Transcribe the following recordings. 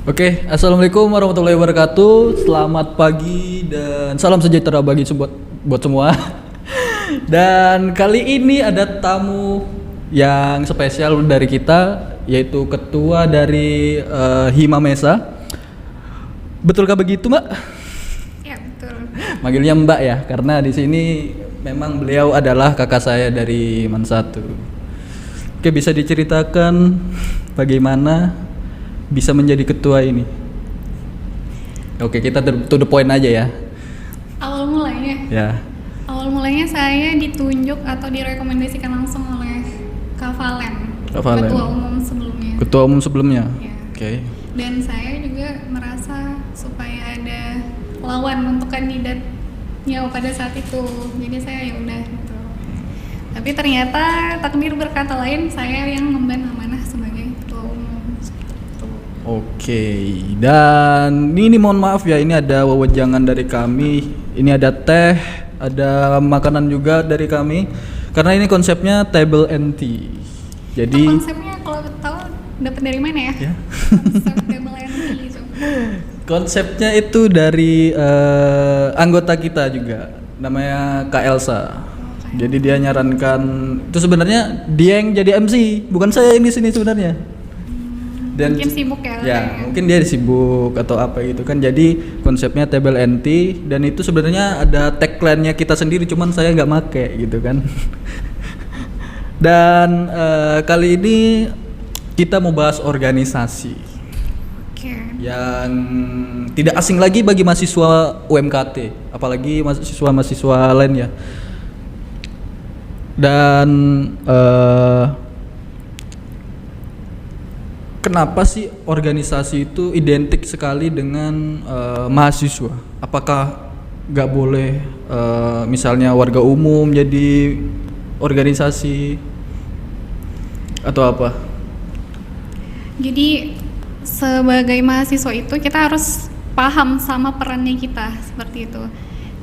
Oke, assalamualaikum warahmatullahi wabarakatuh. Selamat pagi dan salam sejahtera bagi buat semua. Dan kali ini ada tamu yang spesial dari kita, yaitu ketua dari Hima Mesa. Betulkah begitu, Mbak? Ya, betul. Manggilnya Mbak ya, karena di sini memang beliau adalah kakak saya dari Man 1. Oke, bisa diceritakan bagaimana bisa menjadi ketua ini? Oke, kita to the point aja ya. Awal mulanya? Ya. Awal mulanya saya ditunjuk atau direkomendasikan langsung oleh Kak Valen, ketua umum sebelumnya. Ketua umum sebelumnya? Ya. Oke. Dan saya juga merasa supaya ada lawan untuk kandidatnya pada saat itu. Jadi saya ya udah gitu. Tapi ternyata takdir berkata lain, saya yang mengemban amanah sebagai ketua umum. Oke, dan ini mohon maaf ya, ini ada wewenjangan dari kami. Ini ada teh, ada makanan juga dari kami. Karena ini konsepnya table and tea. Jadi itu konsepnya kalau tahu dapat dari mana ya? Ya. Konsep table and tea itu. Konsepnya itu dari anggota kita juga, namanya Kak Elsa. Jadi dia nyarankan, itu sebenarnya dia yang jadi MC, bukan saya yang di sini sebenarnya. Dan Mungkin sibuk ya? Ya, mungkin dia sibuk atau apa gitu kan. Jadi konsepnya table and tea, dan itu sebenarnya ada tagline-nya kita sendiri, cuman saya nggak make gitu kan. Dan kali ini kita mau bahas organisasi. Oke. Yang tidak asing lagi bagi mahasiswa UMKT, apalagi mahasiswa lain ya. Dan kenapa sih organisasi itu identik sekali dengan mahasiswa? Apakah nggak boleh misalnya warga umum jadi organisasi atau apa? Jadi sebagai mahasiswa itu kita harus paham sama perannya kita seperti itu.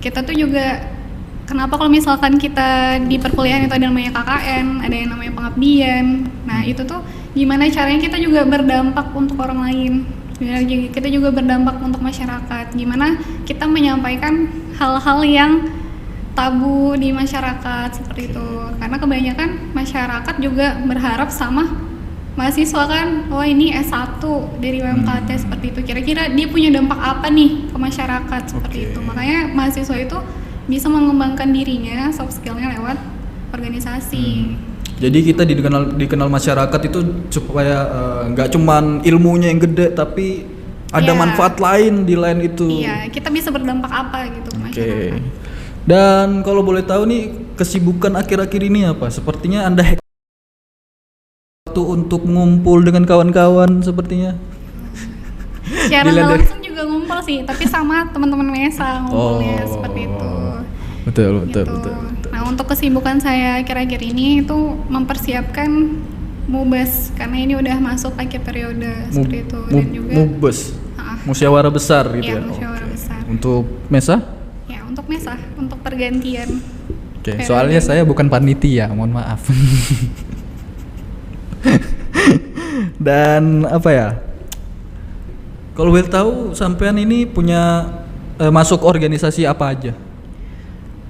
Kita tuh juga kenapa kalau misalkan kita di perkuliahan itu ada namanya KKN, ada yang namanya pengabdian. Nah, itu tuh gimana caranya kita juga berdampak untuk orang lain. Kita juga berdampak untuk masyarakat. Gimana kita menyampaikan hal-hal yang tabu di masyarakat seperti itu. Karena kebanyakan masyarakat juga berharap sama mahasiswa kan, oh ini S1 dari UMKT seperti itu. Kira-kira dia punya dampak apa nih ke masyarakat seperti itu. Makanya mahasiswa itu bisa mengembangkan dirinya, soft skillnya lewat organisasi. Jadi kita dikenal masyarakat itu supaya nggak cuman ilmunya yang gede, tapi ada manfaat lain di lain itu. Iya, kita bisa berdampak apa gitu ke masyarakat. Dan kalau boleh tahu nih, kesibukan akhir-akhir ini apa? Sepertinya Anda waktu untuk mengumpul dengan kawan-kawan sepertinya. Secara langsung juga ngumpul sih, tapi sama teman-teman Mesa ngumpulnya seperti itu. Betul. Nah, untuk kesibukan saya akhir-akhir ini itu mempersiapkan MUBAS karena ini udah masuk akhir periode seperti itu, dan juga MUBAS. Musyawarah besar gitu ya. Musyawarah besar. Untuk Mesa? Ya, untuk Mesa, untuk pergantian. Oke, soalnya saya bukan panitia, mohon maaf. Dan apa ya? Kalau boleh tahu, sampean ini punya masuk organisasi apa aja?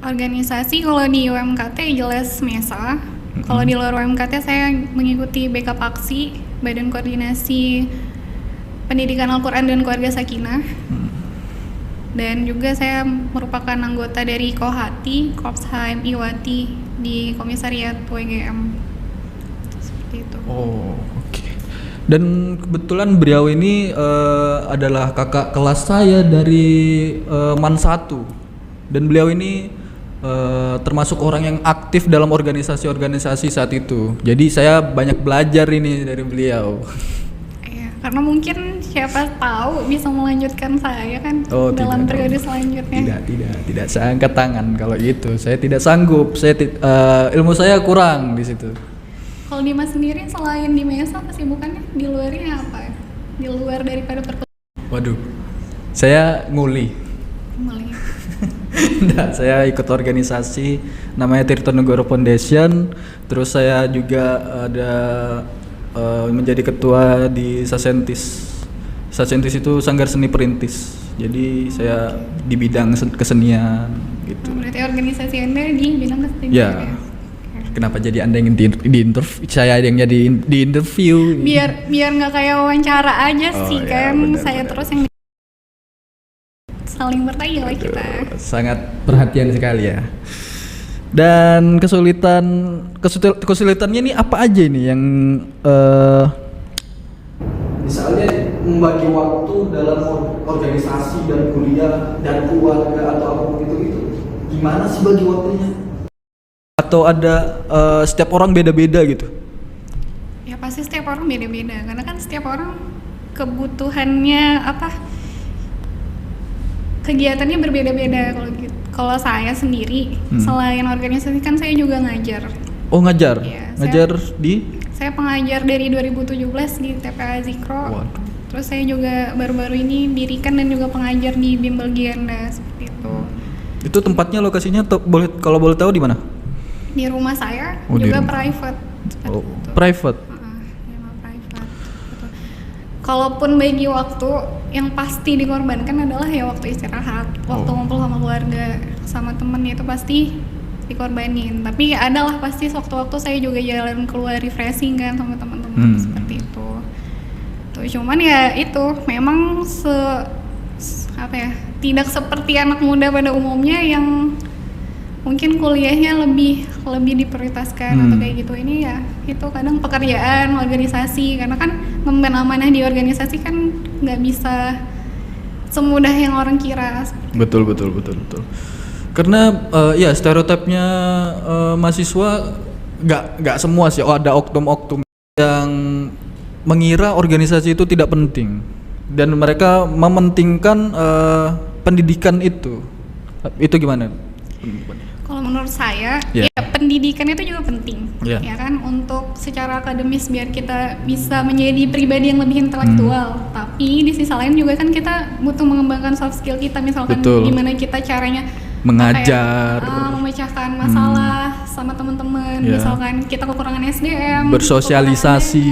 Organisasi kalau di UMKT jelas Mesa. Kalau di luar UMKT saya mengikuti BK Paksi, Badan Koordinasi Pendidikan Al-Quran dan Keluarga Sakinah. Dan juga saya merupakan anggota dari Kohati, Korps HMI Wati di Komisariat WGM. Seperti itu. Oh, oke. Dan kebetulan beliau ini adalah kakak kelas saya dari Man 1. Dan beliau ini termasuk orang yang aktif dalam organisasi-organisasi saat itu. Jadi saya banyak belajar ini dari beliau. Iya, karena mungkin siapa tahu bisa melanjutkan saya kan dalam periode selanjutnya. Tidak saya angkat tangan kalau itu. Saya tidak sanggup. Ilmu saya kurang di situ. Kalau Dimas sendiri selain di Mesa kesibukannya di luarnya apa ya? Di luar daripada perkuliahan? Waduh, saya nguli. Nah, saya ikut organisasi namanya Tirtonegoro Foundation. Terus saya juga ada menjadi ketua di Sasentis Sasentis itu Sanggar Seni Perintis. Jadi saya di bidang kesenian gitu. Berarti organisasi Anda di bidang kesenian. Ya. Kenapa jadi Anda yang di interview, saya yang jadi di interview? Biar nggak kayak wawancara aja sih ya, kan. benar, Saya benar. terus yang saling bertanya lah kita. Sangat perhatian sekali ya. Dan kesulitannya ini apa aja ini yang misalnya membagi waktu dalam organisasi dan kuliah dan keluarga atau apapun itu gimana sih bagi waktunya? Atau ada setiap orang beda-beda gitu? Ya pasti setiap orang beda-beda karena kan setiap orang kebutuhannya kegiatannya berbeda-beda. Kalau saya sendiri selain organisasi kan saya juga ngajar. Oh ngajar? Ya, ngajar saya pengajar dari 2017 di TPA Zikro. Waduh. Terus saya juga baru-baru ini dirikan dan juga pengajar di Bimbel Gianda seperti itu. Itu tempatnya lokasinya kalau boleh tahu di mana? Di rumah saya di juga rumah. private. Oh, private. Memang private. Betul. Kalaupun bagi waktu yang pasti dikorbankan adalah ya waktu istirahat, waktu ngumpul sama keluarga, sama temen itu pasti dikorbanin. Tapi adalah pasti waktu-waktu saya juga jalan keluar refreshing kan sama teman-teman seperti itu. Tuh cuman ya itu memang tidak seperti anak muda pada umumnya yang mungkin kuliahnya lebih diprioritaskan atau kayak gitu. Ini ya itu kadang pekerjaan organisasi karena kan memban amanah di organisasi kan nggak bisa semudah yang orang kira. Betul. Karena ya stereotipnya mahasiswa nggak semua sih. Ada oknum-oknum yang mengira organisasi itu tidak penting dan mereka mementingkan pendidikan itu. Itu gimana? Kalau menurut saya, ya pendidikan itu juga penting, ya kan, untuk secara akademis biar kita bisa menjadi pribadi yang lebih intelektual. Tapi di sisi lain juga kan kita butuh mengembangkan soft skill kita, misalkan gimana kita caranya mengajar, memecahkan masalah sama teman-teman, misalkan kita kekurangan SDM, bersosialisasi,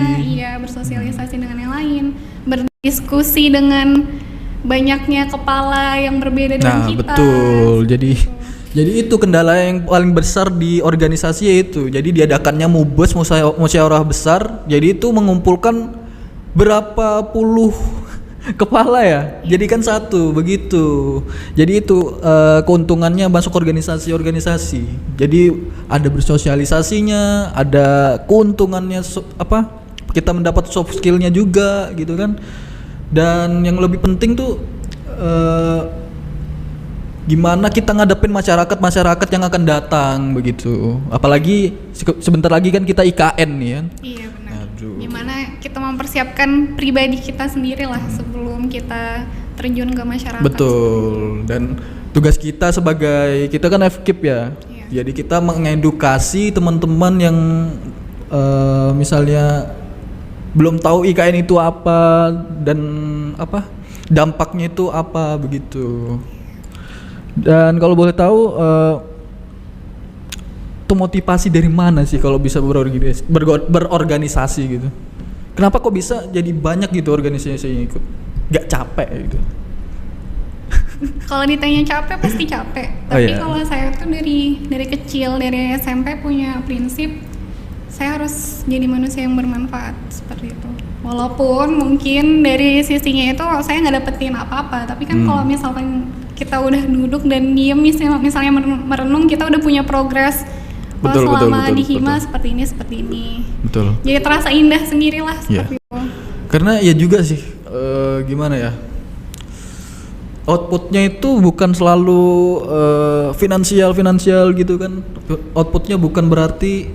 bersosialisasi dengan yang lain, berdiskusi dengan banyaknya kepala yang berbeda dengan kita. Betul. Jadi itu kendala yang paling besar di organisasi yaitu. Jadi diadakannya mubes musyawarah besar. Jadi itu mengumpulkan berapa puluh kepala ya. Jadi kan satu begitu. Jadi itu keuntungannya masuk organisasi. Jadi ada bersosialisasinya, ada keuntungannya kita mendapat soft skillnya juga gitu kan. Dan yang lebih penting tuh gimana kita ngadepin masyarakat yang akan datang begitu. Apalagi sebentar lagi kan kita IKN nih kan. Iya benar. Gimana kita mempersiapkan pribadi kita sendiri lah sebelum kita terjun ke masyarakat. Betul. Dan tugas kita kita kan FKIP ya. Iya. Jadi kita mengedukasi teman-teman yang misalnya belum tahu IKN itu apa dan dampaknya itu apa begitu. Dan kalau boleh tahu itu motivasi dari mana sih kalau bisa berorganisasi gitu? Kenapa kok bisa jadi banyak gitu organisasi yang ikut? Gak capek gitu? Kalau ditanya capek pasti capek. Tapi kalau saya tuh dari kecil, dari SMP punya prinsip saya harus jadi manusia yang bermanfaat seperti itu. Walaupun mungkin dari sisinya itu saya nggak dapetin apa-apa, tapi kan kalau misalkan kita udah duduk dan diem misalnya merenung, kita udah punya progres selama di Hima seperti ini. Betul. Jadi terasa indah sendirilah seperti itu. Karena ya juga sih gimana ya, outputnya itu bukan selalu finansial gitu kan. Outputnya bukan berarti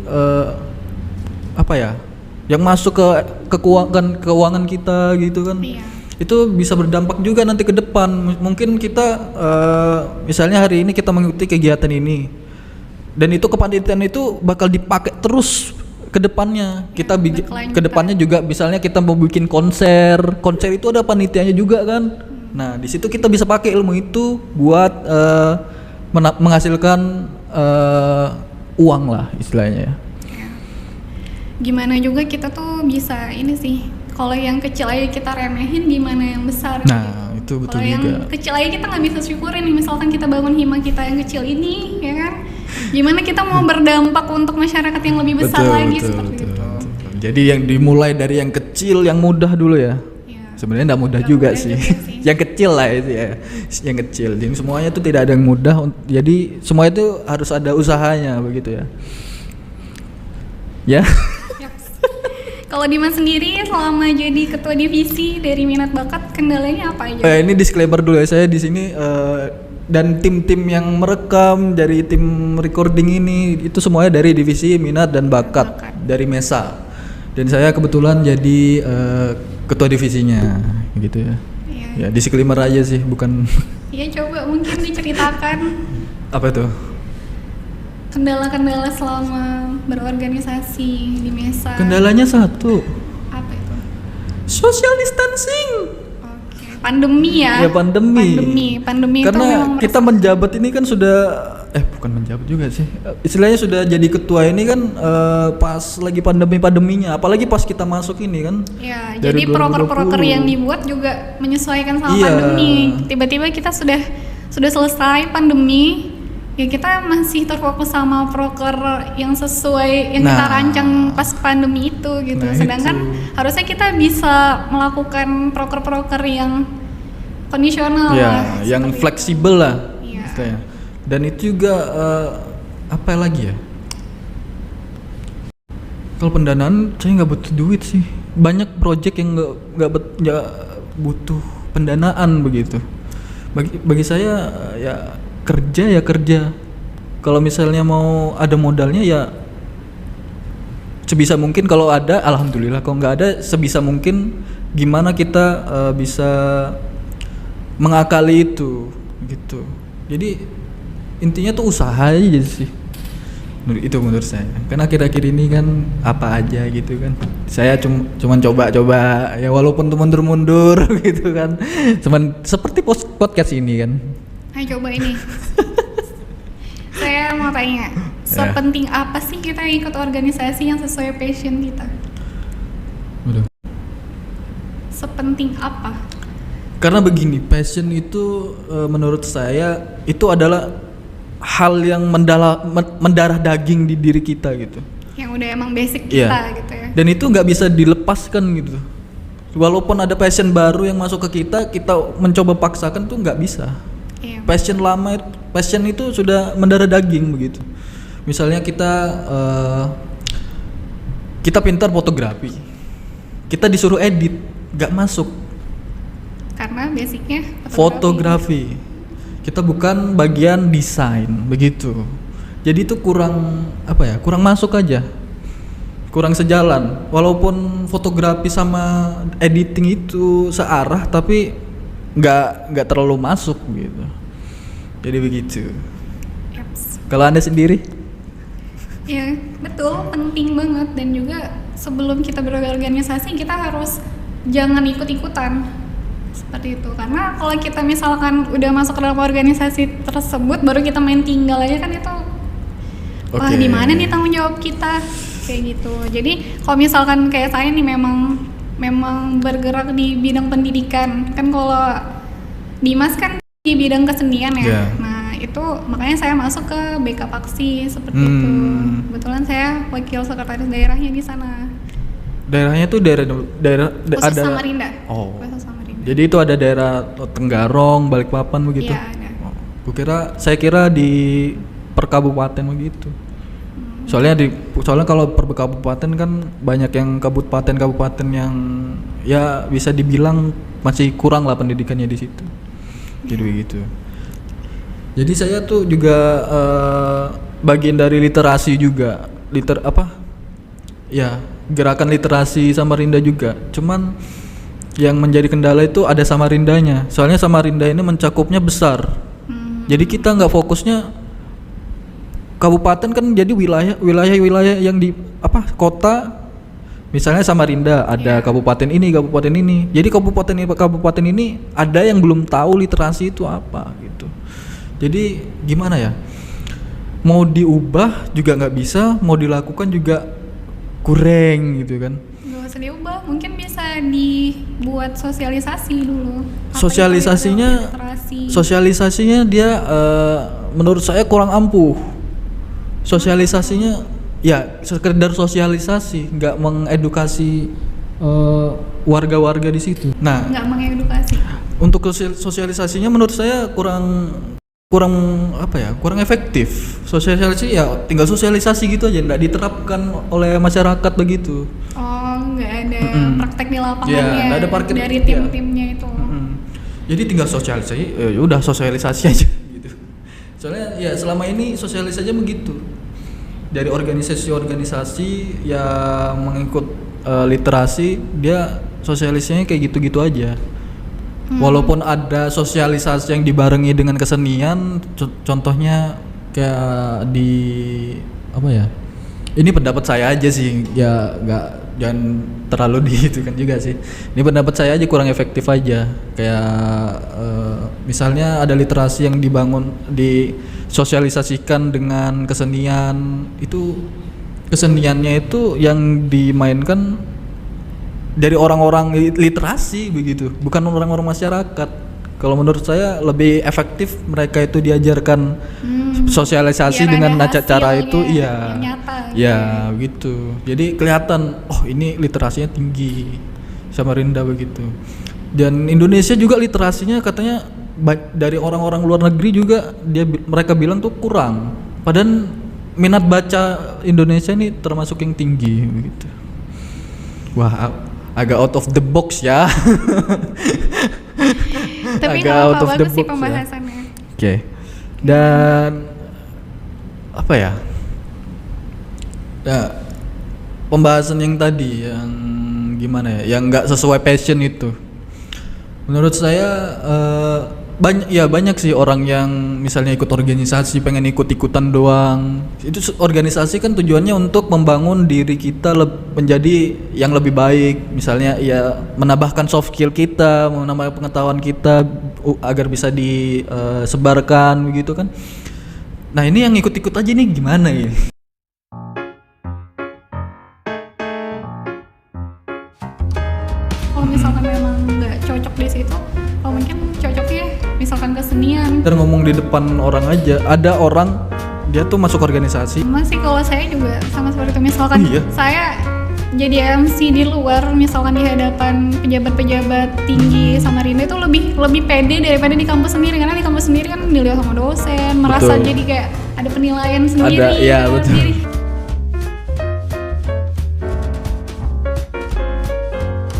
yang masuk ke keuangan kita gitu kan. Iya. Itu bisa berdampak juga nanti ke depan. Mungkin kita misalnya hari ini kita mengikuti kegiatan ini dan itu kepanitiaan itu bakal dipakai terus ke depannya. Kita ke depannya juga misalnya kita mau bikin konser itu ada panitianya juga kan. Nah, di situ kita bisa pakai ilmu itu buat menghasilkan uang lah istilahnya ya. Gimana juga kita tuh bisa ini sih, Kalau yang kecil aja kita remehin, gimana yang besar? Nah, itu betul Kalau yang juga. kecil aja kita nggak bisa syukurin nih, misalkan kita bangun hima kita yang kecil ini, ya kan? Gimana kita mau berdampak untuk masyarakat yang lebih besar lagi seperti itu? betul. Jadi yang dimulai dari yang kecil, yang mudah dulu ya. Iya. Sebenarnya nggak mudah Nggak juga mudah sih. juga sih. Yang kecil lah itu ya, yang kecil. Jadi semuanya itu tidak ada yang mudah. Jadi semua itu harus ada usahanya begitu ya. Ya. Yaps. Kalau Dimas sendiri selama jadi ketua divisi dari minat bakat, kendalanya apa aja? Ini disclaimer dulu ya, saya di sini dan tim-tim yang merekam dari tim recording ini itu semuanya dari divisi minat dan bakat dari MESA. Dan saya kebetulan jadi ketua divisinya gitu ya. Iya. Ya, disclaimer aja sih, bukan Iya, coba mungkin diceritakan apa itu? kendala-kendala selama berorganisasi di MESA. Kendalanya satu, Apa itu? social distancing. Oke, pandemi ya. Ya pandemi. Pandemi itu Karena memang kita menjabat ini kan sudah bukan menjabat juga sih. Istilahnya sudah jadi ketua ini kan pas lagi pandeminya, apalagi pas kita masuk ini kan. ya, dari jadi proker-proker 2020. yang dibuat juga menyesuaikan sama Iya. pandemi. Tiba-tiba kita sudah selesai pandemi, ya kita masih terfokus sama proker yang sesuai yang kita Nah. rancang pas pandemi itu gitu. Nah, Sedangkan itu. harusnya kita bisa melakukan proker-proker yang kondisional lah, Ya, yang seperti fleksibel lah. Iya. Istilahnya. Dan itu juga apa lagi ya? Kalau pendanaan saya nggak butuh duit sih. Banyak project yang nggak butuh pendanaan begitu. Bagi saya ya kerja. Kalau misalnya mau ada modalnya ya sebisa mungkin, kalau ada alhamdulillah, kalau nggak ada sebisa mungkin gimana kita bisa mengakali itu gitu. Jadi intinya tuh usaha aja sih. Itu menurut saya. Karena akhir-akhir ini kan apa aja gitu kan. Saya cuman coba-coba ya, walaupun tuh mundur-mundur gitu kan. Cuman seperti podcast ini kan. Ayo coba ini. Saya mau tanya, sepenting apa sih kita ikut organisasi yang sesuai passion kita? Waduh. Sepenting apa? Karena begini, passion itu menurut saya itu adalah hal yang mendarah daging di diri kita gitu. Yang udah emang basic kita Iya. gitu ya. Dan itu nggak bisa dilepaskan gitu. Walaupun ada passion baru yang masuk ke kita mencoba paksakan tuh nggak bisa. Iya. Passion itu sudah mendarah daging begitu. Misalnya kita pintar fotografi, kita disuruh edit, nggak masuk. Karena basicnya Fotografi, kita bukan bagian desain begitu. Jadi itu kurang masuk aja, kurang sejalan. Walaupun fotografi sama editing itu searah, tapi nggak terlalu masuk gitu. Jadi begitu. Yaps. Kalau Anda sendiri? Ya betul, penting banget. Dan juga sebelum kita berorganisasi kita harus jangan ikut-ikutan seperti itu. Karena kalau kita misalkan udah masuk ke dalam organisasi tersebut baru kita main tinggal aja kan itu wah, di mana nih tanggung jawab kita kayak gitu. Jadi kalau misalkan kayak saya nih memang bergerak di bidang pendidikan, kan kalau Dimas kan di bidang kesenian ya. Yeah. Nah itu makanya saya masuk ke BK Paksi seperti itu. Kebetulan saya wakil sekretaris daerahnya di sana. Daerahnya tuh daerah Khusus ada. Samarinda. Oh. Khusus Samarinda. Jadi itu ada daerah Tenggarong, Balikpapan begitu. Iya ada. Saya kira di per kabupaten begitu. Soalnya kalau per kabupaten kan banyak yang kabupaten yang ya bisa dibilang masih kurang lah pendidikannya di situ. Jadi begitu. Jadi saya tuh juga bagian dari literasi juga. Gerakan literasi Samarinda juga. Cuman yang menjadi kendala itu ada Samarindanya. Soalnya Samarinda ini mencakupnya besar. Jadi kita nggak fokusnya kabupaten kan, jadi wilayah yang di kota. Misalnya Samarinda ada kabupaten ini. Jadi kabupaten ini ada yang belum tahu literasi itu apa gitu. Jadi gimana ya? Mau diubah juga nggak bisa, mau dilakukan juga kurang gitu kan. Gak usah diubah, mungkin bisa dibuat sosialisasi dulu. Apa itu Sosialisasinya literasi? sosialisasinya dia menurut saya kurang ampuh. Sosialisasinya ya sekedar sosialisasi, nggak mengedukasi warga-warga di situ. Nah, Nggak mengedukasi. untuk sosialisasinya menurut saya kurang kurang apa ya, kurang efektif. Sosialisasi ya tinggal sosialisasi gitu aja, nggak diterapkan oleh masyarakat begitu. Oh, nggak ada praktek di Ya, lapangannya nggak ada praktek, dari ya. tim-timnya itu. Jadi tinggal sosialisasi, ya udah sosialisasi aja gitu. Soalnya ya selama ini sosialisasi aja begitu. Dari organisasi-organisasi yang mengikut literasi, dia sosialisasinya kayak gitu-gitu aja. Walaupun ada sosialisasi yang dibarengi dengan kesenian, contohnya kayak di apa ya? Ini pendapat saya aja sih, ya nggak, jangan terlalu kan juga sih. Ini pendapat saya aja kurang efektif aja. Kayak misalnya ada literasi yang dibangun, disosialisasikan dengan kesenian, itu keseniannya itu yang dimainkan dari orang-orang literasi begitu, bukan orang-orang masyarakat. Kalau menurut saya lebih efektif mereka itu diajarkan sosialisasi biar dengan ada cara hasilnya itu, iya, yang nyata gitu. ya gitu. Jadi kelihatan, oh ini literasinya tinggi, Samarinda begitu. Dan Indonesia juga literasinya katanya dari orang-orang luar negeri juga mereka bilang tuh kurang. Padahal minat baca Indonesia ini termasuk yang tinggi begitu. Wah, agak out of the box ya. Tapi agak nggak out apa-apa, of the bagus sih box ya. pembahasannya. Oke. Dan apa ya? Ya, pembahasan yang tadi yang gimana ya? Yang nggak sesuai passion itu. Menurut saya banyak sih orang yang misalnya ikut organisasi pengen ikut-ikutan doang. Itu organisasi kan tujuannya untuk membangun diri kita menjadi yang lebih baik. Misalnya ya menambahkan soft skill kita, menambah pengetahuan kita agar bisa disebarkan begitu kan. Nah, ini yang ikut-ikut aja nih gimana ya? Kalau misalkan memang nggak cocok di situ, kalau mungkin cocoknya misalkan kesenian. Kita ngomong di depan orang aja. Ada orang dia tuh masuk organisasi. Masih kalau saya juga sama seperti itu, misalkan Oh, iya? saya jadi MC di luar, misalkan di hadapan pejabat-pejabat tinggi Samarinda itu lebih pede daripada di kampus sendiri, karena di kampus sendiri kan dilihat sama dosen, merasa Betul. jadi kayak ada penilaian sendiri. Ada, iya, betul. Jadi